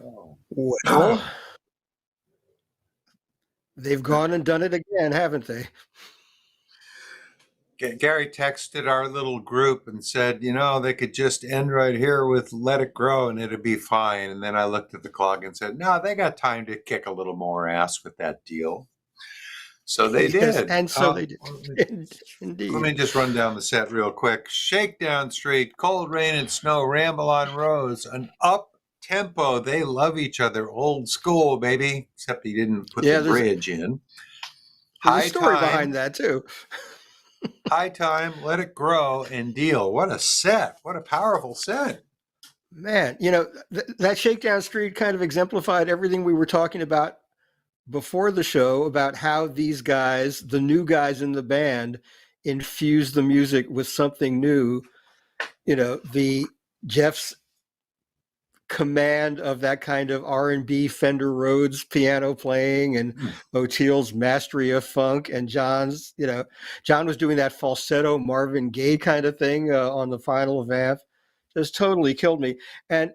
Well, they've gone and done it again, haven't they? Gary texted our little group and said, they could just end right here with Let It Grow and it'd be fine. And then I looked at the clock and said, no, they got time to kick a little more ass with that deal. So they did. And so they did. Indeed. Let me just run down the set real quick. Shakedown Street, Cold Rain and Snow, Ramble on Rose, an up tempo. They love each other. Old school, baby. Except he didn't put the bridge in. There's a story behind that, too. High Time, Let It Grow, and Deal. What a set. What a powerful set. Man, that Shakedown Street kind of exemplified everything we were talking about before the show about how these guys, the new guys in the band, infuse the music with something new. The Jeff's command of that kind of R&B Fender Rhodes piano playing and Oteil's mastery of funk, and John was doing that falsetto Marvin Gaye kind of thing on the final vamp. Just totally killed me. And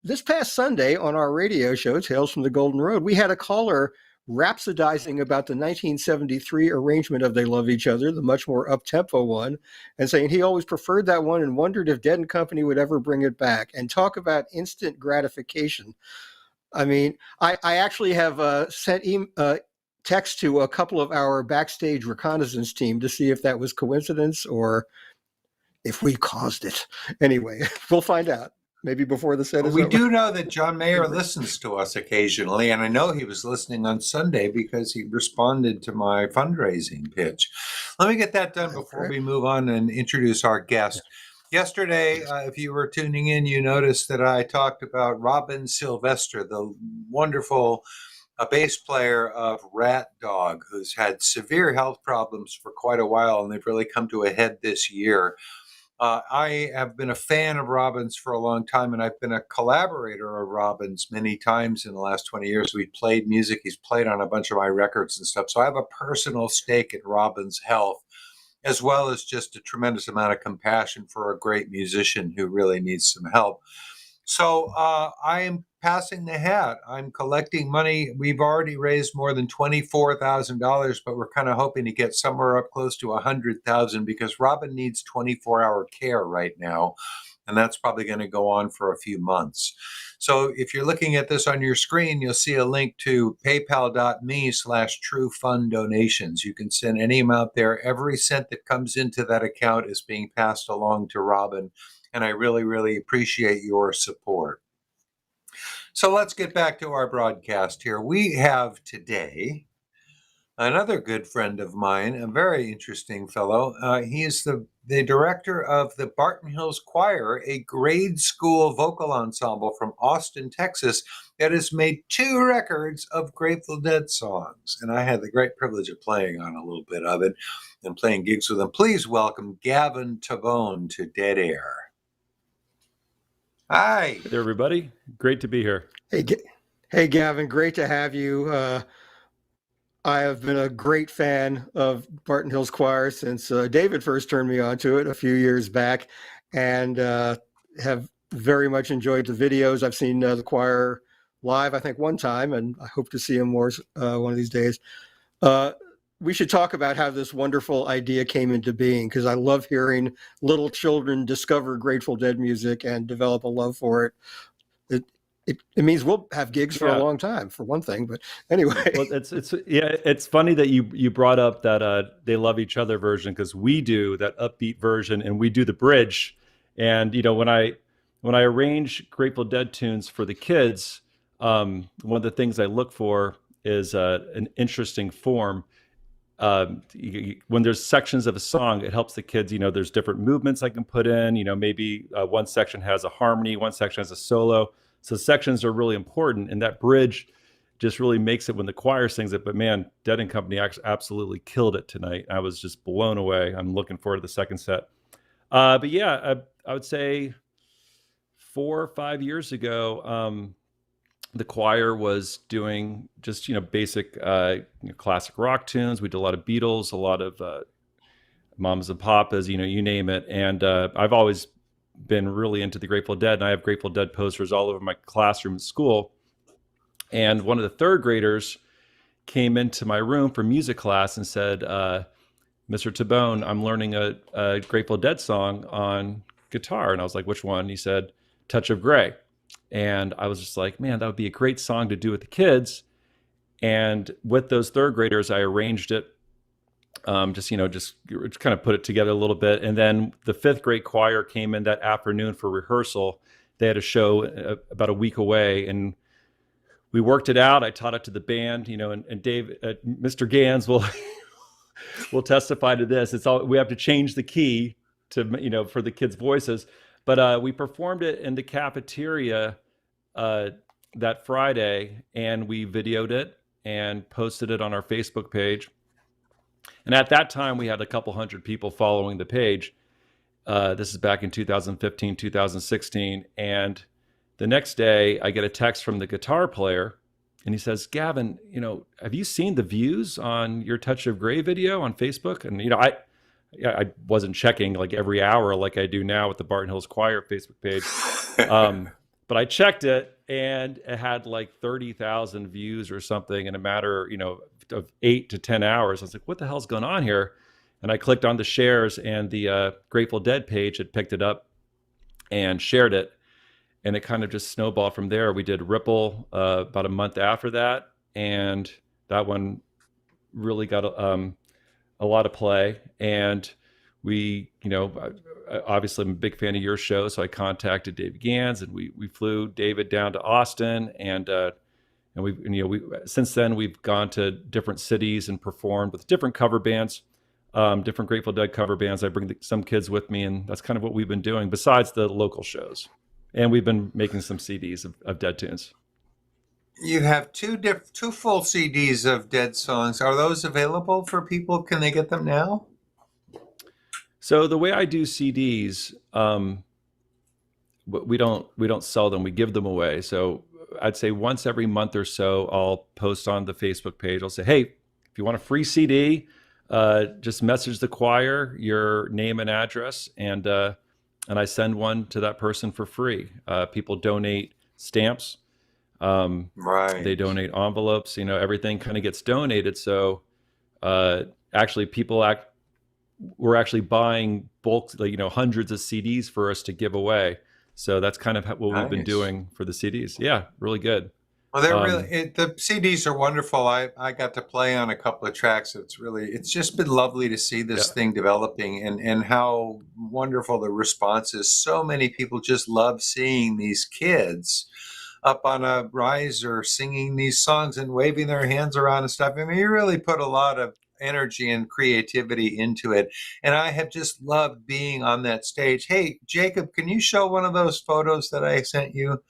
this past Sunday on our radio show, Tales from the Golden Road, we had a caller rhapsodizing about the 1973 arrangement of They Love Each Other, the much more up-tempo one, and saying he always preferred that one and wondered if Dead & Company would ever bring it back. And talk about instant gratification. I mean, I actually have sent text to a couple of our backstage reconnaissance team to see if that was coincidence or if we caused it. Anyway, we'll find out. Maybe before the set is We over. do know that John Mayer listens to us occasionally, and I know he was listening on Sunday because he responded to my fundraising pitch. Let me get that done before we move on and introduce our guest. Yesterday, if you were tuning in, you noticed that I talked about Robin Sylvester, the wonderful bass player of Rat Dog, who's had severe health problems for quite a while, and they've really come to a head this year. I have been a fan of Robin's for a long time, and I've been a collaborator of Robin's many times in the last 20 years. We've played music. He's played on a bunch of my records and stuff. So I have a personal stake in Robin's health, as well as just a tremendous amount of compassion for a great musician who really needs some help. So I am passing the hat. I'm collecting money. We've already raised more than $24,000, but we're kind of hoping to get somewhere up close to $100,000 because Robin needs 24-hour care right now, and that's probably going to go on for a few months. So if you're looking at this on your screen, you'll see a link to paypal.me/truefunddonations. You can send any amount there. Every cent that comes into that account is being passed along to Robin, and I really, really appreciate your support. So let's get back to our broadcast here. We have today another good friend of mine, a very interesting fellow. He's the director of the Barton Hills Choir, a grade school vocal ensemble from Austin, Texas, that has made 2 records of Grateful Dead songs. And I had the great privilege of playing on a little bit of it and playing gigs with him. Please welcome Gavin Tabone to Dead Air. Hi. Hey there, everybody. Great to be here. Hey, Gavin. Great to have you. I have been a great fan of Barton Hills Choir since David first turned me on to it a few years back, and have very much enjoyed the videos. I've seen the choir live, I think, one time, and I hope to see him more one of these days. We should talk about how this wonderful idea came into being, because I love hearing little children discover Grateful Dead music and develop a love for it. It means we'll have gigs for a long time, for one thing. But anyway, well, it's funny that you brought up that They Love Each Other version, because we do that upbeat version and we do the bridge. And when I arrange Grateful Dead tunes for the kids, one of the things I look for is an interesting form. When there's sections of a song, it helps the kids, there's different movements I can put in, maybe one section has a harmony, one section has a solo. So sections are really important. And that bridge just really makes it when the choir sings it. But man, Dead & Company absolutely killed it tonight. I was just blown away. I'm looking forward to the second set. But yeah, I would say 4 or 5 years ago, the choir was doing just, basic classic rock tunes. We did a lot of Beatles, a lot of Mamas and Papas, you name it. And I've always been really into the Grateful Dead, and I have Grateful Dead posters all over my classroom at school. And one of the third graders came into my room for music class and said, Mr. Tabone, I'm learning a Grateful Dead song on guitar. And I was like, which one? He said, Touch of Grey. And I was just like, man, that would be a great song to do with the kids. And with those third graders, I arranged it, just kind of put it together a little bit. And then the fifth grade choir came in that afternoon for rehearsal. They had a show about a week away, and we worked it out. I taught it to the band, and Dave, Mr. Gans will testify to this. It's all, we have to change the key to, for the kids' voices. But we performed it in the cafeteria that Friday, and we videoed it and posted it on our Facebook page. And at that time, we had a couple hundred people following the page. This is back in 2015, 2016. And the next day, I get a text from the guitar player, and he says, Gavin, have you seen the views on your Touch of Grey video on Facebook? And, I wasn't checking like every hour like I do now with the Barton Hills Choir Facebook page. But I checked it, and it had like 30,000 views or something in a matter, of 8 to 10 hours. I was like, what the hell's going on here? And I clicked on the shares, and the Grateful Dead page had picked it up and shared it. And it kind of just snowballed from there. We did Ripple about a month after that, and that one really got a lot of play. And we, obviously I'm a big fan of your show, so I contacted David Gans, and we flew David down to Austin, and we since then we've gone to different cities and performed with different cover bands, different Grateful Dead cover bands. I bring some kids with me, and that's kind of what we've been doing besides the local shows. And we've been making some CDs of Dead tunes. You have two full CDs of Dead songs. Are those available for people? Can they get them now? So the way I do CDs, we don't sell them. We give them away. So I'd say once every month or so, I'll post on the Facebook page. I'll say, hey, if you want a free CD, just message the choir your name and address, and I send one to that person for free. People donate stamps. Right. They donate envelopes. Everything kind of gets donated. So actually, we're actually buying bulk, hundreds of CDs for us to give away. So that's kind of what we've been doing for the CDs. Yeah, really good. Well, they're the CDs are wonderful. I got to play on a couple of tracks. It's just been lovely to see this thing developing, and how wonderful the response is. So many people just love seeing these kids up on a riser singing these songs and waving their hands around and stuff. I mean, you really put a lot of energy and creativity into it. And I have just loved being on that stage. Hey, Jacob, can you show one of those photos that I sent you?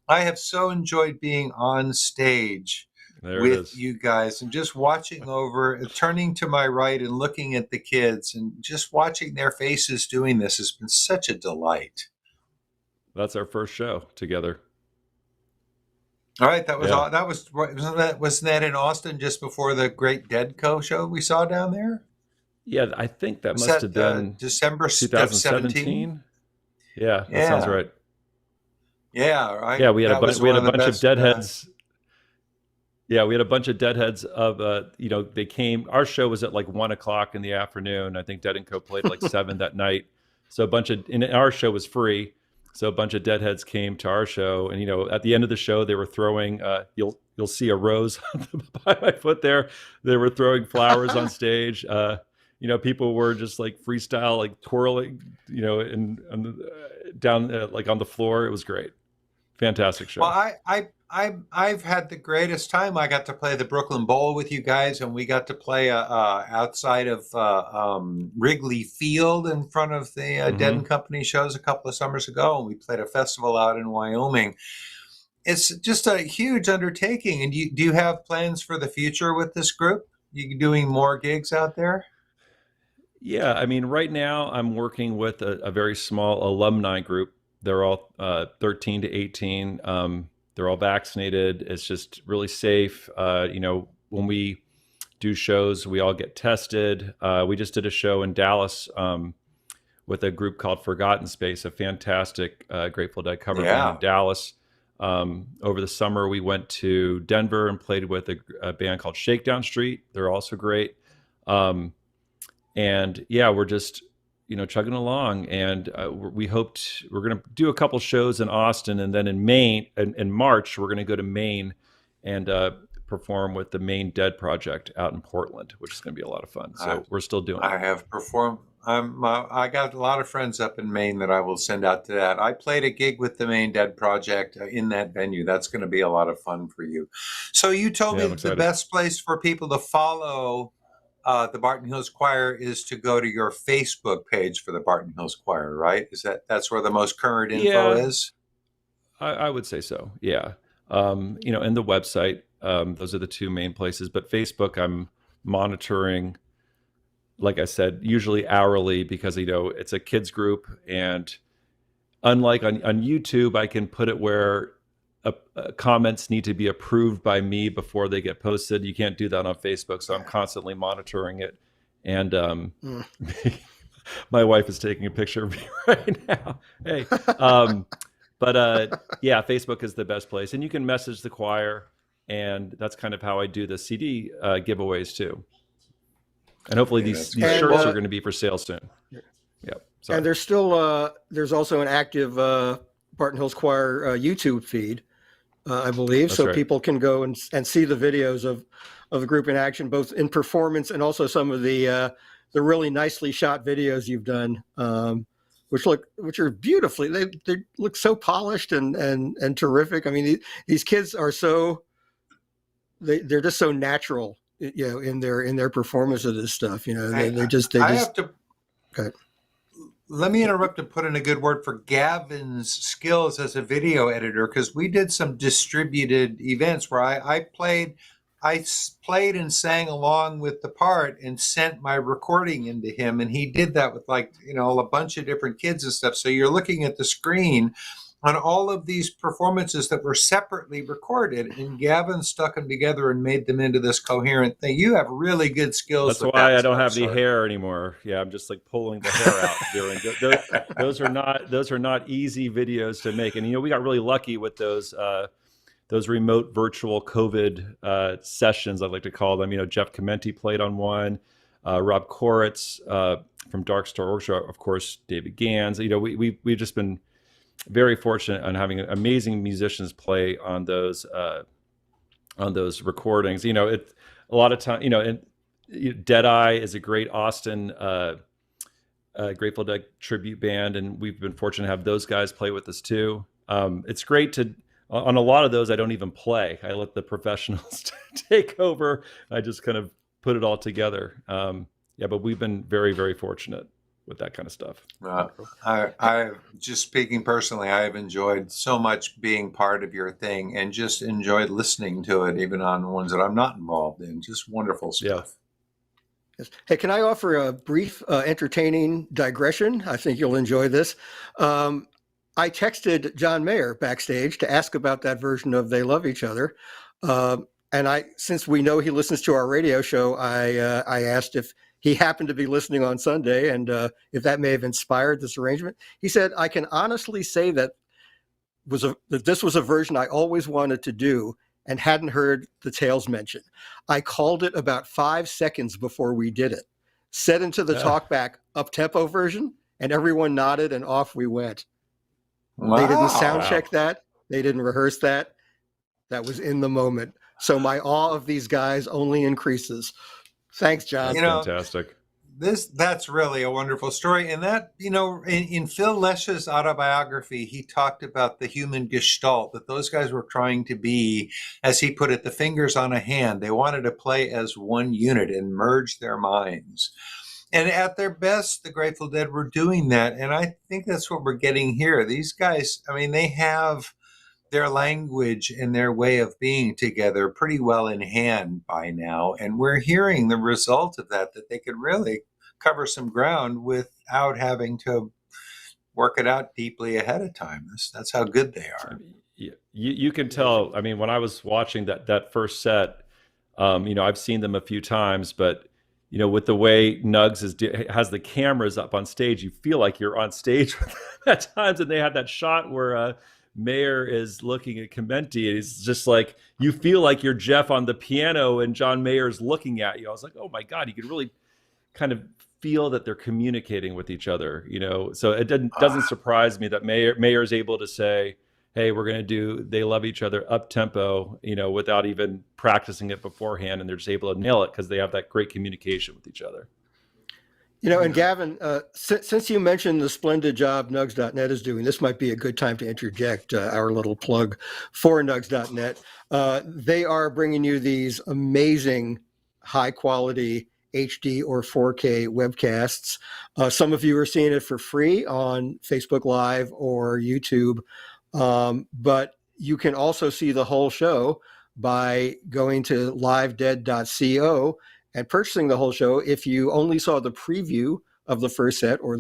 I have so enjoyed being on stage with you guys, and just watching over, turning to my right and looking at the kids, and just watching their faces doing this has been such a delight. That's our first show together. All right, wasn't that in Austin just before the Great Deadco show we saw down there? Yeah, I think that must have been December 2017. Yeah, that sounds right. Yeah, right. Yeah, we had a bunch of Deadheads. Yeah, we had a bunch of Deadheads of they came. Our show was at like 1:00 in the afternoon. I think Dead & Co played at like 7 that night. So our show was free. So a bunch of Deadheads came to our show, and at the end of the show, they were throwing. You'll see a rose by my foot there. They were throwing flowers on stage. People were just like freestyle, like twirling, down like on the floor. It was great, fantastic show. Well, I've had the greatest time. I got to play the Brooklyn Bowl with you guys, and we got to play outside of Wrigley Field in front of the Dead & Company shows a couple of summers ago, and we played a festival out in Wyoming. It's just a huge undertaking. And do you have plans for the future with this group? You doing more gigs out there? Yeah, I mean, right now I'm working with a very small alumni group. They're all 13 to 18. They're all vaccinated. It's just really safe. When we do shows, we all get tested. We just did a show in Dallas with a group called Forgotten Space, a fantastic Grateful Dead cover band Yeah. in Dallas. Over the summer, we went to Denver and played with a band called Shakedown Street. They're also great. And yeah, we're just, chugging along. And we're going to do a couple shows in Austin, and then in Maine, in March, we're going to go to Maine and perform with the Maine Dead Project out in Portland, which is going to be a lot of fun. So we're still doing it. I have performed. I got a lot of friends up in Maine that I will send out to that. I played a gig with the Maine Dead Project in that venue. That's going to be a lot of fun for you. So you told me that the best place for people to follow the Barton Hills Choir is to go to your Facebook page for the Barton Hills Choir, right? That's where the most current info is? I would say so. Yeah. And the website, those are the two main places, but Facebook, I'm monitoring, like I said, usually hourly, because, it's a kids group, and unlike on YouTube, I can put it where comments need to be approved by me before they get posted. You can't do that on Facebook. So I'm constantly monitoring it. And my wife is taking a picture of me right now. Hey, yeah, Facebook is the best place. And you can message the choir. And that's kind of how I do the CD giveaways too. And hopefully these shirts are going to be for sale soon. Yep. Sorry. And there's also an active Barton Hills Choir YouTube feed, I believe. That's so right. People can go and see the videos of the group in action, both in performance and also some of the really nicely shot videos you've done, which are beautifully, they look so polished and terrific. I mean, these kids are they're just so natural, in their performance of this stuff. Let me interrupt and put in a good word for Gavin's skills as a video editor, because we did some distributed events where I played and sang along with the part and sent my recording into him, and he did that with a bunch of different kids and stuff. So you're looking at the screen on all of these performances that were separately recorded, and Gavin stuck them together and made them into this coherent thing. You have really good skills. That's why I don't have any hair anymore. Yeah, I'm just pulling the hair out during those are not easy videos to make. And we got really lucky with those remote virtual COVID sessions, I like to call them. Jeff Comenti played on one, Rob Koritz from Dark Star Orchestra, of course, David Gans. We've just been very fortunate on having amazing musicians play on those recordings. A lot of time, Deadeye is a great Austin Grateful Dead tribute band, and we've been fortunate to have those guys play with us too. It's great on a lot of those, I don't even play. I let the professionals take over. I just kind of put it all together. But we've been very, very fortunate with that kind of stuff. I just speaking personally, I have enjoyed so much being part of your thing, and just enjoyed listening to it, even on ones that I'm not involved in. Just wonderful stuff. Yeah. Yes. Hey, can I offer a brief, entertaining digression? I think you'll enjoy this. I texted John Mayer backstage to ask about that version of "They Love Each Other," and since we know he listens to our radio show, I asked if he happened to be listening on Sunday, and if that may have inspired this arrangement. He said, "I can honestly say that this was a version I always wanted to do and hadn't heard the Tales mention. I called it about 5 seconds before we did it, set into the talkback up-tempo version, and everyone nodded, and off we went." Wow. They didn't sound check that. They didn't rehearse that. That was in the moment. So my awe of these guys only increases. Thanks, John. Fantastic. That's really a wonderful story. And that, in Phil Lesch's autobiography, he talked about the human gestalt, that those guys were trying to be, as he put it, the fingers on a hand. They wanted to play as one unit and merge their minds. And at their best, the Grateful Dead were doing that. And I think that's what we're getting here. These guys, they have their language and their way of being together pretty well in hand by now. And we're hearing the result of that they could really cover some ground without having to work it out deeply ahead of time. That's how good they are. You can tell, when I was watching that first set, I've seen them a few times, but with the way Nugs has the cameras up on stage, you feel like you're on stage at times. And they had that shot where Mayer is looking at Chimenti, and he's just like, you feel like you're Jeff on the piano and John Mayer's looking at you. I was like, oh my God, you could really kind of feel that they're communicating with each other, So it doesn't surprise me that Mayer is able to say, hey, we're going to do They Love Each Other up tempo, without even practicing it beforehand. And they're just able to nail it because they have that great communication with each other. And Gavin, since you mentioned the splendid job Nugs.net is doing, this might be a good time to interject our little plug for Nugs.net. They are bringing you these amazing high quality HD or 4K webcasts. Some of you are seeing it for free on Facebook Live or YouTube, but you can also see the whole show by going to livedead.co and purchasing the whole show. If you only saw the preview of the first set or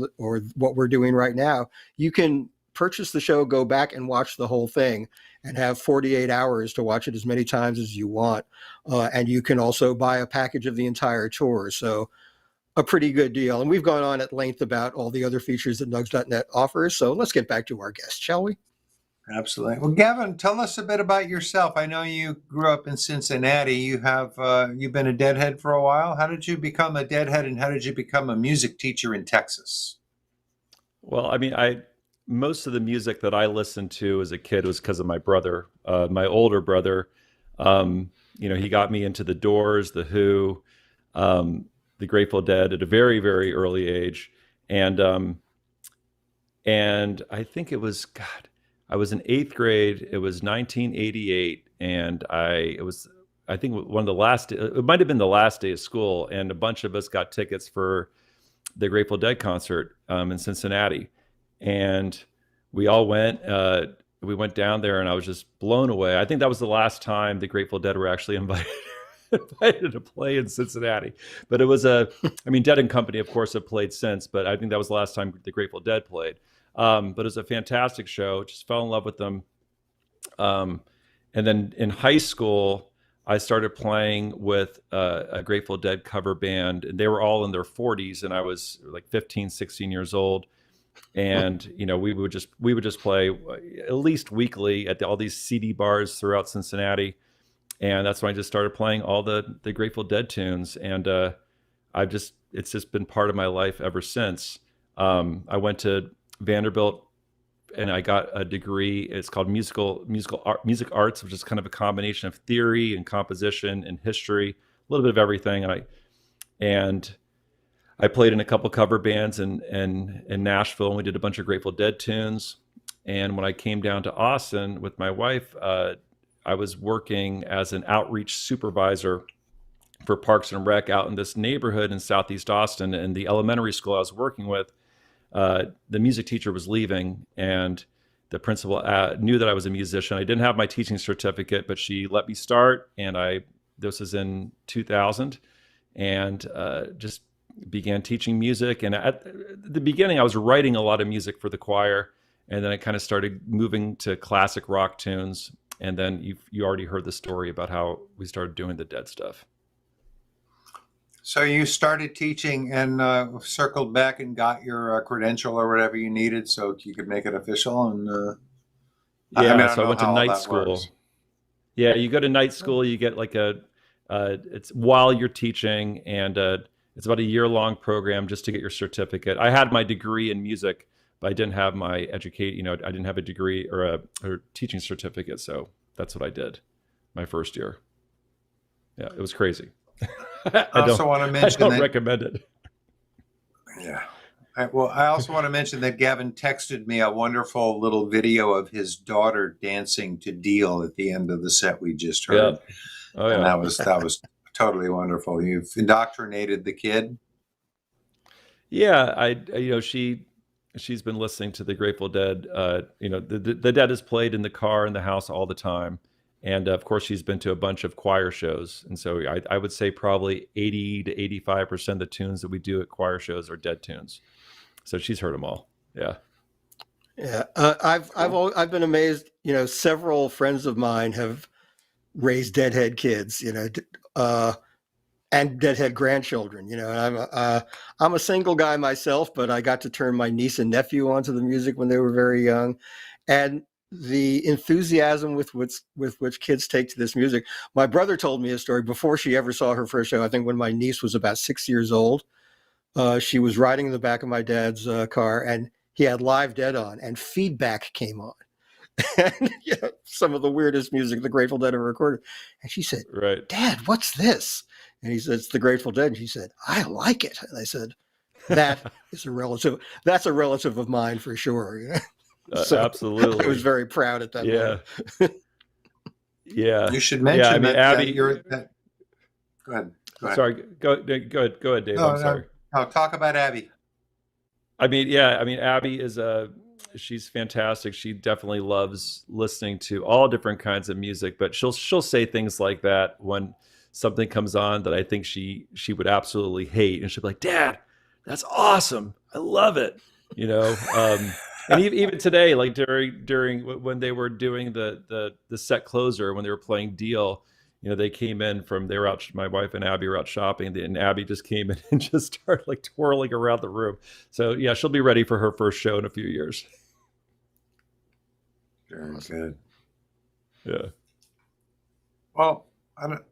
what we're doing right now, you can purchase the show, go back and watch the whole thing, and have 48 hours to watch it as many times as you want. And you can also buy a package of the entire tour. So a pretty good deal. And we've gone on at length about all the other features that Nugs.net offers. So let's get back to our guest, shall we? Absolutely. Well, Gavin, tell us a bit about yourself. I know you grew up in Cincinnati. You've been a deadhead for a while. How did you become a deadhead, and how did you become a music teacher in Texas? Well, I mean, most of the music that I listened to as a kid was because of my brother, my older brother. He got me into the Doors, the Who, the Grateful Dead at a very, very early age. And I think it was, I was in 8th grade. It was 1988. And I think one of the last, it might've been the last day of school. And a bunch of us got tickets for the Grateful Dead concert in Cincinnati. And we all went, we went down there, and I was just blown away. I think that was the last time the Grateful Dead were actually invited to play in Cincinnati. But it was Dead and Company, of course, have played since, but I think that was the last time the Grateful Dead played. But it was a fantastic show. Just fell in love with them. And then in high school, I started playing with a Grateful Dead cover band, and they were all in their 40s, and I was like 15, 16 years old. And we would just play at least weekly at all these CD bars throughout Cincinnati, and that's when I just started playing all the Grateful Dead tunes. And it's just been part of my life ever since. I went to Vanderbilt, and I got a degree. It's called music arts, which is kind of a combination of theory and composition and history, a little bit of everything. And I played in a couple cover bands in Nashville, and we did a bunch of Grateful Dead tunes. And when I came down to Austin with my wife, I was working as an outreach supervisor for Parks and Rec out in this neighborhood in Southeast Austin. And the elementary school I was working with, the music teacher was leaving, and the principal knew that I was a musician. I didn't have my teaching certificate, but she let me start. And this was in 2000, and just began teaching music. And at the beginning, I was writing a lot of music for the choir, and then I kind of started moving to classic rock tunes. And then you already heard the story about how we started doing the Dead stuff. So you started teaching and circled back and got your credential or whatever you needed so you could make it official. And I went to night school. Works. Yeah, you go to night school. You get like it's while you're teaching, and it's about a year-long program just to get your certificate. I had my degree in music, but I didn't have my I didn't have a degree or a teaching certificate. So that's what I did my first year. Yeah, it was crazy. I also want to mention I don't recommend it. Yeah. I also want to mention that Gavin texted me a wonderful little video of his daughter dancing to Deal at the end of the set we just heard. Yeah. Oh, yeah. And that was totally wonderful. You've indoctrinated the kid. Yeah, she's been listening to the Grateful Dead. The Dead is played in the car, in the house all the time. And of course, she's been to a bunch of choir shows. And so I would say probably 80 to 85% of the tunes that we do at choir shows are Dead tunes. So she's heard them all. Yeah. Yeah. I've been amazed. Several friends of mine have raised Deadhead kids, and that had grandchildren. And I'm a single guy myself, but I got to turn my niece and nephew onto the music when they were very young, and the enthusiasm with which kids take to this music. My brother told me a story before she ever saw her first show. I think when my niece was about 6 years old, she was riding in the back of my dad's car, and he had Live Dead on, and Feedback came on. And some of the weirdest music the Grateful Dead ever recorded. And she said, Right. "Dad, what's this?" And he said, "It's the Grateful Dead." And she said, "I like it." And I said, "That is a relative. That's a relative of mine for sure." So Absolutely. I was very proud at that Yeah. moment. Yeah. You should Yeah. mention I mean, that, Abby. you're. That, go ahead. Go ahead. Sorry. Go ahead, Dave. No, I'm sorry. no, talk about Abby. I mean, yeah. I mean, Abby is she's fantastic. She definitely loves listening to all different kinds of music, but she'll say things like that when something comes on that I think she would absolutely hate, and she'll be like, "Dad, that's awesome. I love it." And even today, like during when they were doing the set closer, when they were playing Deal, they came in they were out, my wife and Abby were out shopping, and Abby just came in and just started like twirling around the room. So yeah, she'll be ready for her first show in a few years. Very good. Yeah. Well,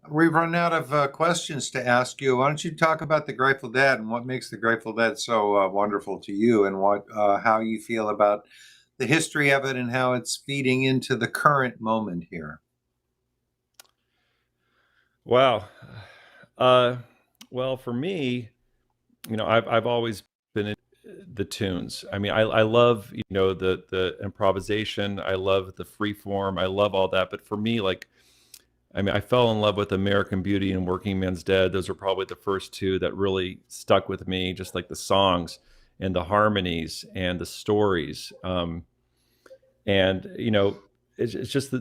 we've run out of questions to ask you. Why don't you talk about the Grateful Dead and what makes the Grateful Dead so wonderful to you, and how you feel about the history of it and how it's feeding into the current moment here? Wow. Well, for me, I've always been in the tunes. I mean, I love, the improvisation. I love the free form. I love all that. But for me, like, I mean, I fell in love with American Beauty and Working Man's Dead. Those are probably the first two that really stuck with me, just like the songs and the harmonies and the stories. And it's just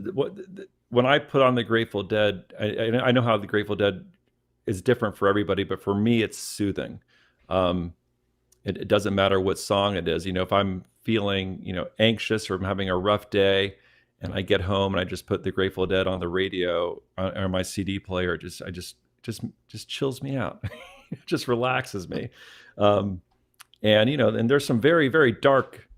when I put on the Grateful Dead, I know how the Grateful Dead is different for everybody, but for me, it's soothing. It doesn't matter what song it is. If I'm feeling, anxious, or I'm having a rough day, and I get home and I just put the Grateful Dead on the radio or my CD player, just chills me out. It just relaxes me. And there's some very, very dark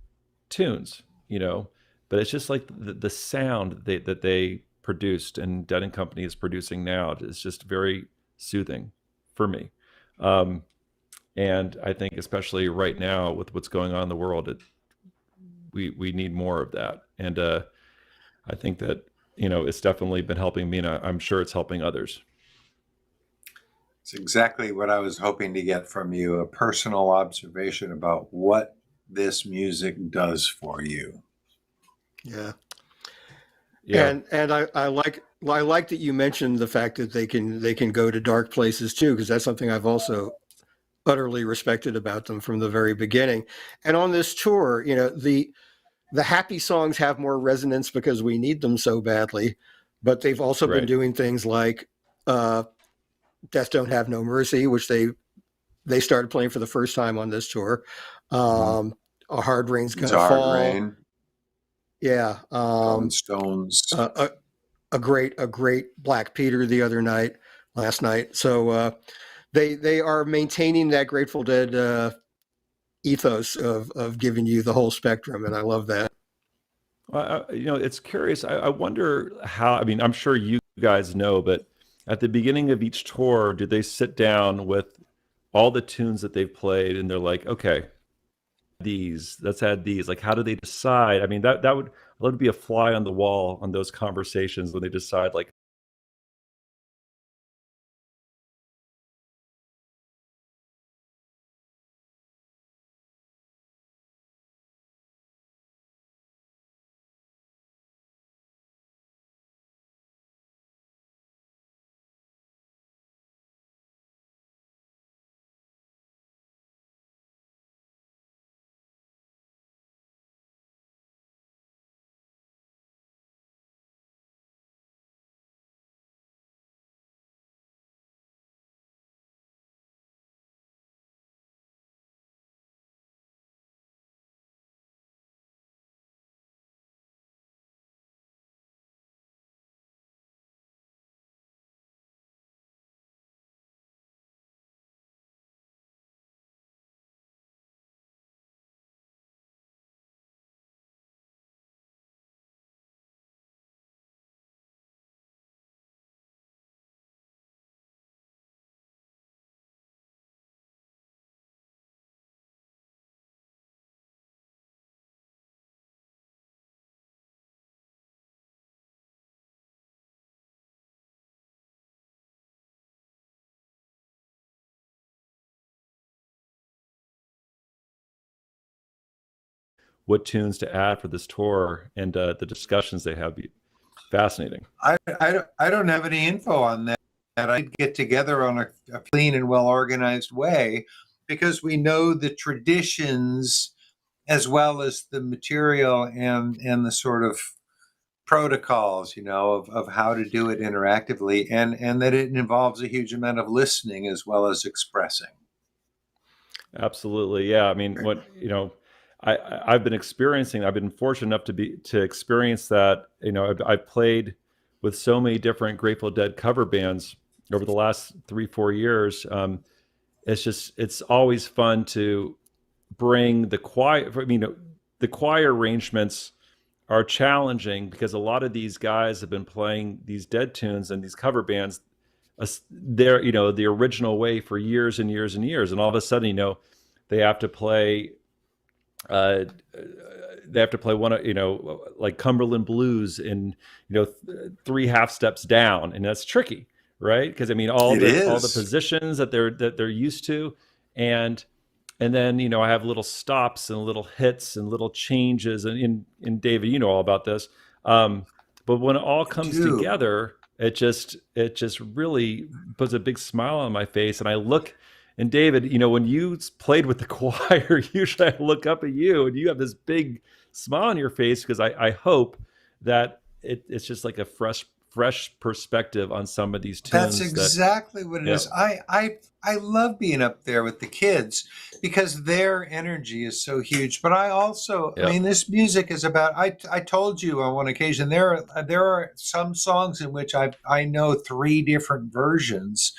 tunes, but it's just like the sound that they produced and Dead and Company is producing now is just very soothing for me. And I think especially right now with what's going on in the world, we need more of that. And I think that, it's definitely been helping me, and I'm sure it's helping others. It's exactly what I was hoping to get from you, a personal observation about what this music does for you. Yeah. Yeah. And I like that you mentioned the fact that they can go to dark places too, because that's something I've also utterly respected about them from the very beginning. And on this tour, the happy songs have more resonance because we need them so badly, but they've also been Right. doing things like Death Don't Have No Mercy, which they started playing for the first time on this tour. A Hard Rain's It's Gonna a Hard Fall. Rain. Yeah. Rolling Stones. A great Black Peter last night. So they are maintaining that Grateful Dead ethos of giving you the whole spectrum, and I love that. It's curious. I wonder how. I mean, I'm sure you guys know, but at the beginning of each tour, do they sit down with all the tunes that they've played, and they're like, okay, let's add these. Like, how do they decide? I mean, that would be a fly on the wall on those conversations when they decide, like, what tunes to add for this tour, and the discussions they have be fascinating. I don't have any info on that. I'd get together on a clean and well organized way, because we know the traditions as well as the material and the sort of protocols, of how to do it interactively, and that it involves a huge amount of listening as well as expressing. Absolutely. Yeah. I mean, I've been fortunate enough to experience that. I've played with so many different Grateful Dead cover bands over the last 3-4 years. It's always fun to bring the choir. The choir arrangements are challenging because a lot of these guys have been playing these Dead tunes and these cover bands, the original way for years and years and years, and all of a sudden, they have to play one, like Cumberland Blues in 3 half steps down, and that's tricky, right? Because all the positions that they're used to, and then I have little stops and little hits and little changes, and David, all about this, but when it all comes together, it just really puts a big smile on my face, and I look. And David, when you played with the choir, usually I look up at you and you have this big smile on your face, because I hope that it's just like a fresh perspective on some of these tunes. That's exactly what it is. I love being up there with the kids because their energy is so huge. But I also, this music is about, I told you on one occasion, there are some songs in which I know 3 different versions,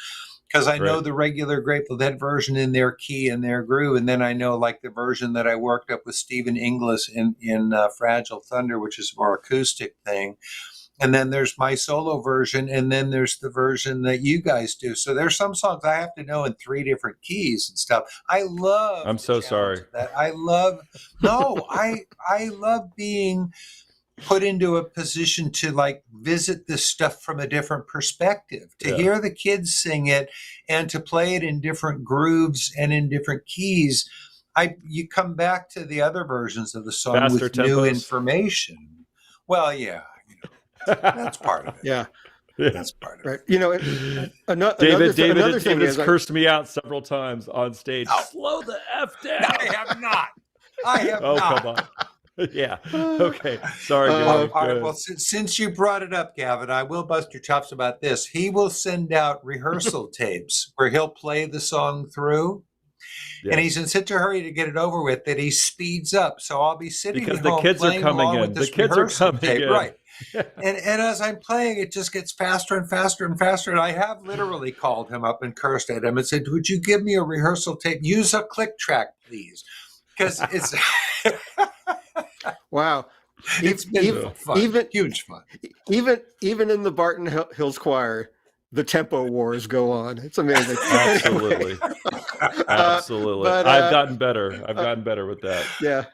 because I know the regular Grateful Dead version in their key and their groove, and then I know like the version that I worked up with Stephen Inglis in Fragile Thunder, which is a more acoustic thing. And then there's my solo version, and then there's the version that you guys do. So there's some songs I have to know in 3 different keys and stuff. I love. I'm so sorry. That I love being put into a position to like visit this stuff from a different perspective, to hear the kids sing it and to play it in different grooves and in different keys. You come back to the other versions of the song faster with tempos. New information. Well, that's part of it. Yeah. That's part of it. David thing has cursed me out several times on stage. Oh. Slow the F down. I have not. Oh, come on. Yeah. Okay. Sorry. All right. Well, since you brought it up, Gavin, I will bust your chops about this. He will send out rehearsal tapes where he'll play the song through. Yes. And he's in such a hurry to get it over with that he speeds up. So I'll be sitting because at the home kids playing are coming along in. with this The kids are coming tape. in. Right. And as I'm playing, it just gets faster and faster and faster. And I have literally called him up and cursed at him and said, "Would you give me a rehearsal tape? Use a click track, please." Because it's wow. It's been fun. Huge fun. Even in the Barton Hills Choir, the tempo wars go on. It's amazing. Absolutely. Absolutely. I've gotten better with that. Yeah.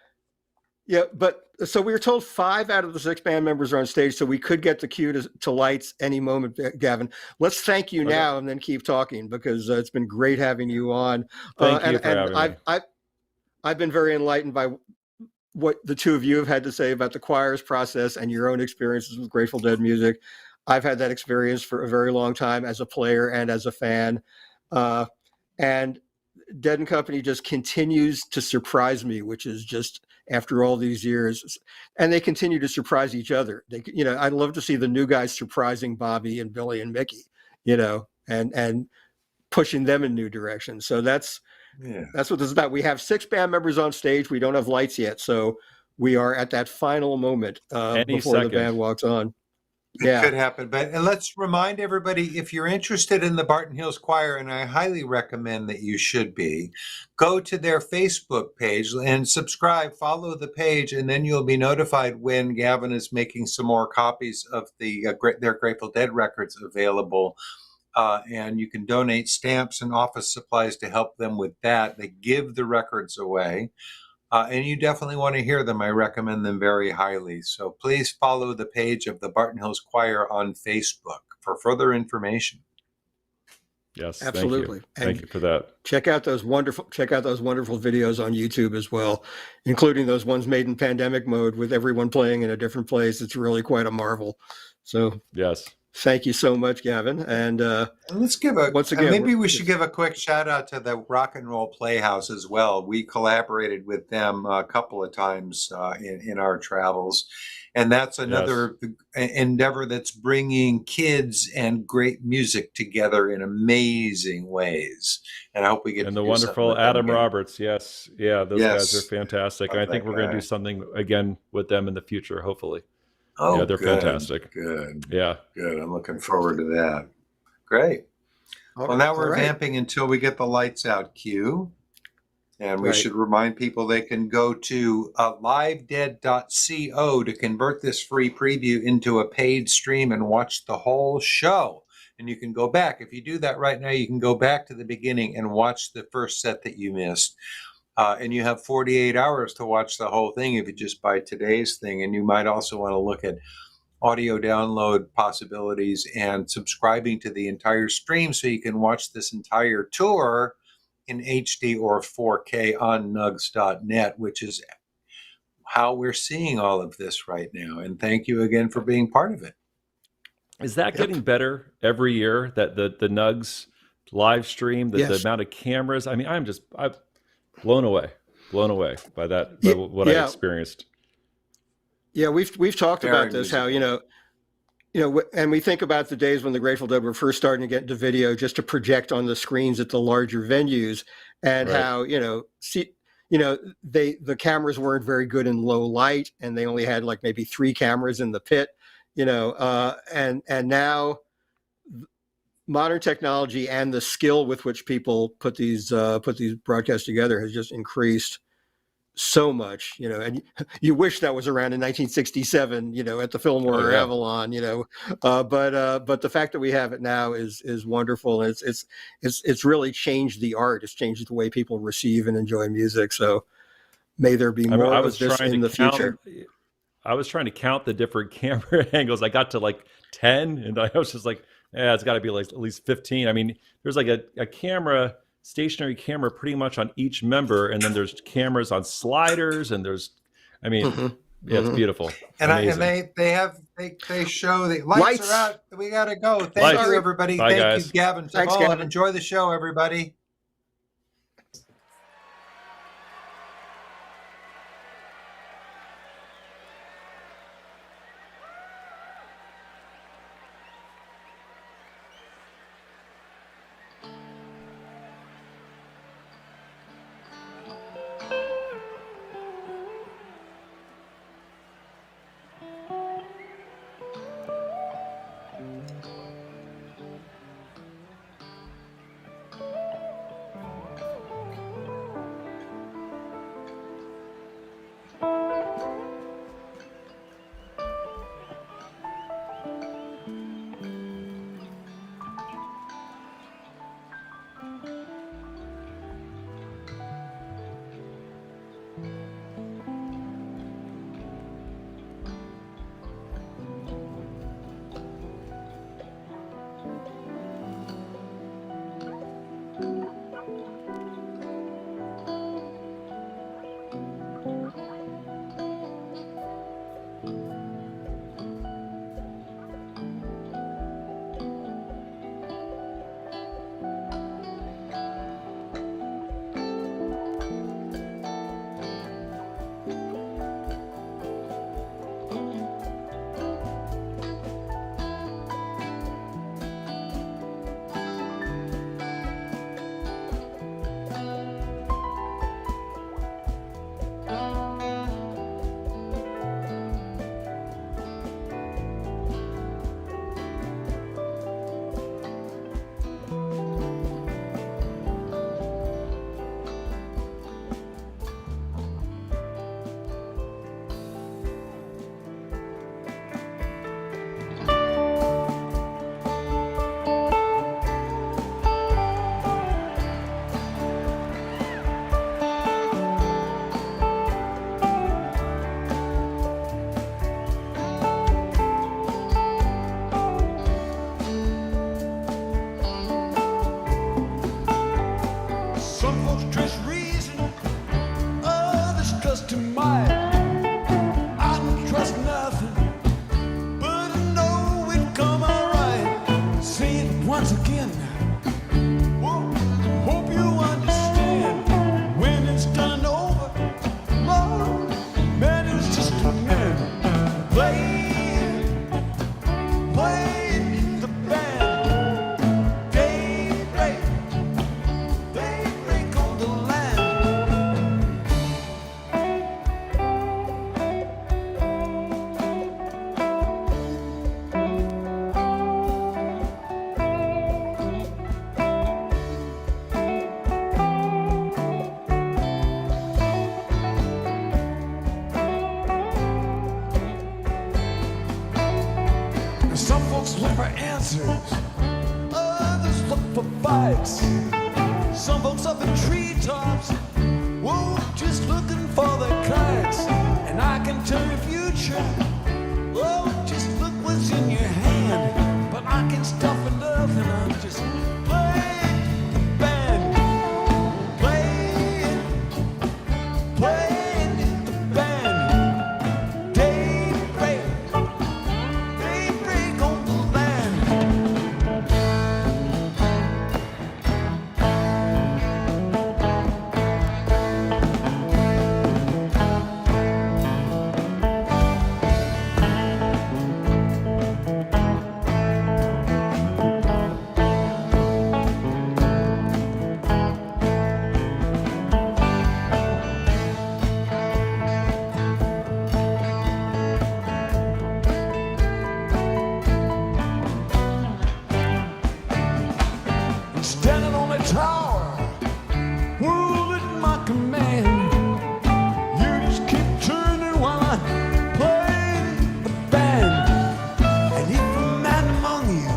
Yeah. But so we were told 5 out of the 6 band members are on stage, so we could get the cue to lights any moment, Gavin. Let's thank you now and then keep talking, because it's been great having you on. Thank you for having me. I've been very enlightened by what the 2 of you have had to say about the choir's process and your own experiences with Grateful Dead music. I've had that experience for a very long time as a player and as a fan. And Dead and Company just continues to surprise me, which is just after all these years. And they continue to surprise each other. I'd love to see the new guys surprising Bobby and Billy and Mickey, and pushing them in new directions. So that's what this is about. We have 6 band members on stage. We don't have lights yet. So we are at that final moment before the band walks on. It could happen. And let's remind everybody, if you're interested in the Barton Hills Choir, and I highly recommend that you should be, go to their Facebook page and subscribe, follow the page, and then you'll be notified when Gavin is making some more copies of their Grateful Dead records available. And you can donate stamps and office supplies to help them with that. They give the records away. And you definitely want to hear them. I recommend them very highly. So please follow the page of the Barton Hills Choir on Facebook for further information. Yes, Absolutely. Thank you for that. Check out those wonderful videos on YouTube as well, including those ones made in pandemic mode with everyone playing in a different place. It's really quite a marvel. So Yes. thank you so much, Gavin. And let's give once again, maybe we should give a quick shout out to the Rock and Roll Playhouse as well. We collaborated with them a couple of times in our travels. And that's another endeavor that's bringing kids and great music together in amazing ways. And I hope we get and to the do wonderful Adam Roberts. Yes. Yeah. Those guys are Yes. fantastic. And I think we're going to do something again with them in the future, hopefully. Oh, yeah, they're good, fantastic. Good. Yeah. Good. I'm looking forward to that. Great. Well, now we're vamping until we get the lights out cue. And we should remind people they can go to livedead.co to convert this free preview into a paid stream and watch the whole show. And you can go back. If you do that right now, you can go back to the beginning and watch the first set that you missed. And you have 48 hours to watch the whole thing if you just buy today's thing. And you might also want to look at audio download possibilities and subscribing to the entire stream so you can watch this entire tour in HD or 4K on nugs.net, which is how we're seeing all of this right now. And thank you again for being part of it. Is that getting better every year, that the Nugs live stream, the amount of cameras? I mean, I'm blown away by that, by what I experienced. Yeah, we've talked about this, how, and we think about the days when the Grateful Dead were first starting to get into video just to project on the screens at the larger venues, and how, the cameras weren't very good in low light, and they only had like maybe 3 cameras in the pit, and now modern technology and the skill with which people put these broadcasts together has just increased so much, and you wish that was around in 1967, at the Fillmore or Avalon, but the fact that we have it now is wonderful. And it's really changed the art. It's changed the way people receive and enjoy music. So may there be more of this in the future. I was trying to count the different camera angles. I got to like 10, and I was just like, it's got to be like at least 15. I mean, there's like a stationary camera pretty much on each member, and then there's cameras on sliders, and there's, it's beautiful. And they show the lights are out. We gotta go. Thank you, everybody. Bye, Thank guys. you, Gavin. Thanks, Gavin. Enjoy the show, everybody. Some folks trust reason, others trust in might. I don't trust nothing, but I know it'll come out right. Say it once again. Whoa, hope you understand. When it's done and over, Lord, man, it was just a man playing the band. Daybreak on the land. Some folks look for answers, others look for fights. Some folks up in treetops, whoa, just looking for their kites. And I can tell your future, oh, just look what's in your hand. But I can stuff it up and I'm just playing the band, playing the band. Daybreak on the land. Standing on a tower, world at my command. You just keep turning while I play the band. And if a man among you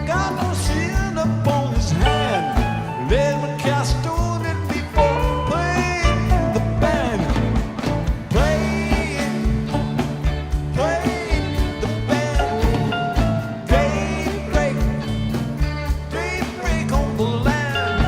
got no sin upon his hand, let me cast on it before playing the band. Playing the band. Daybreak on the land.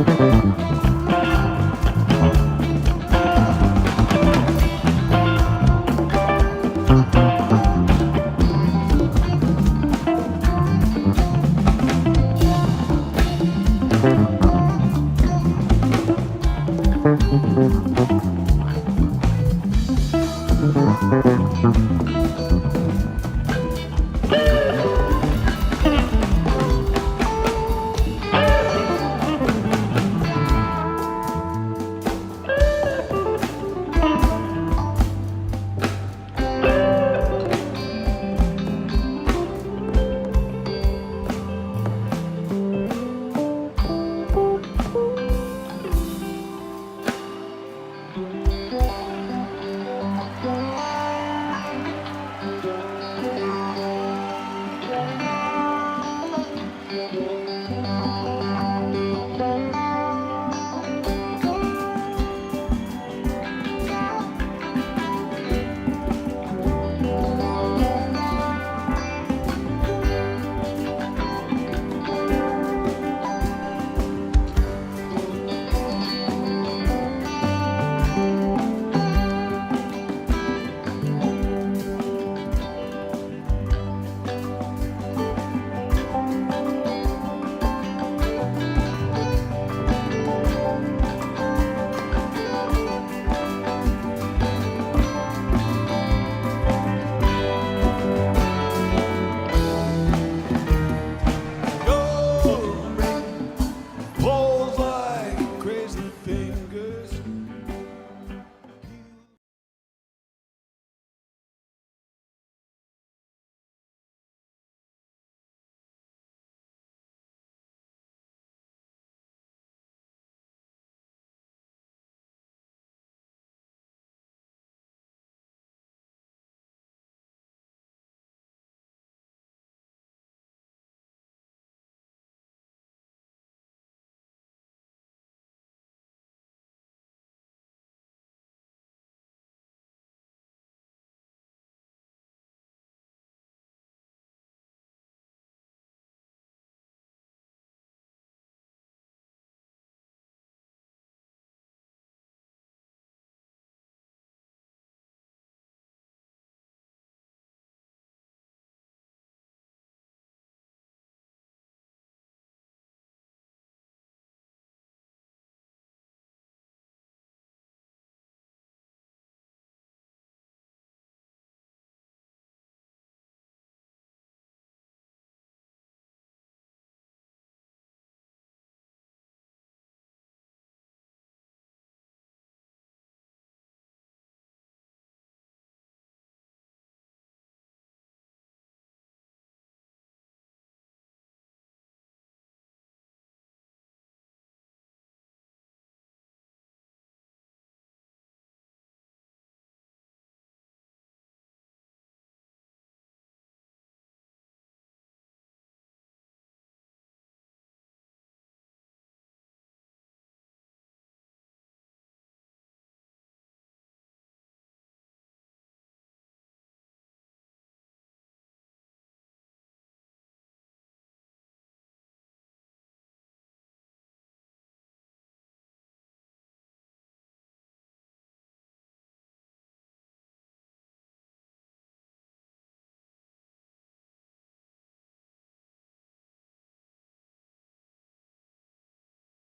Thank you.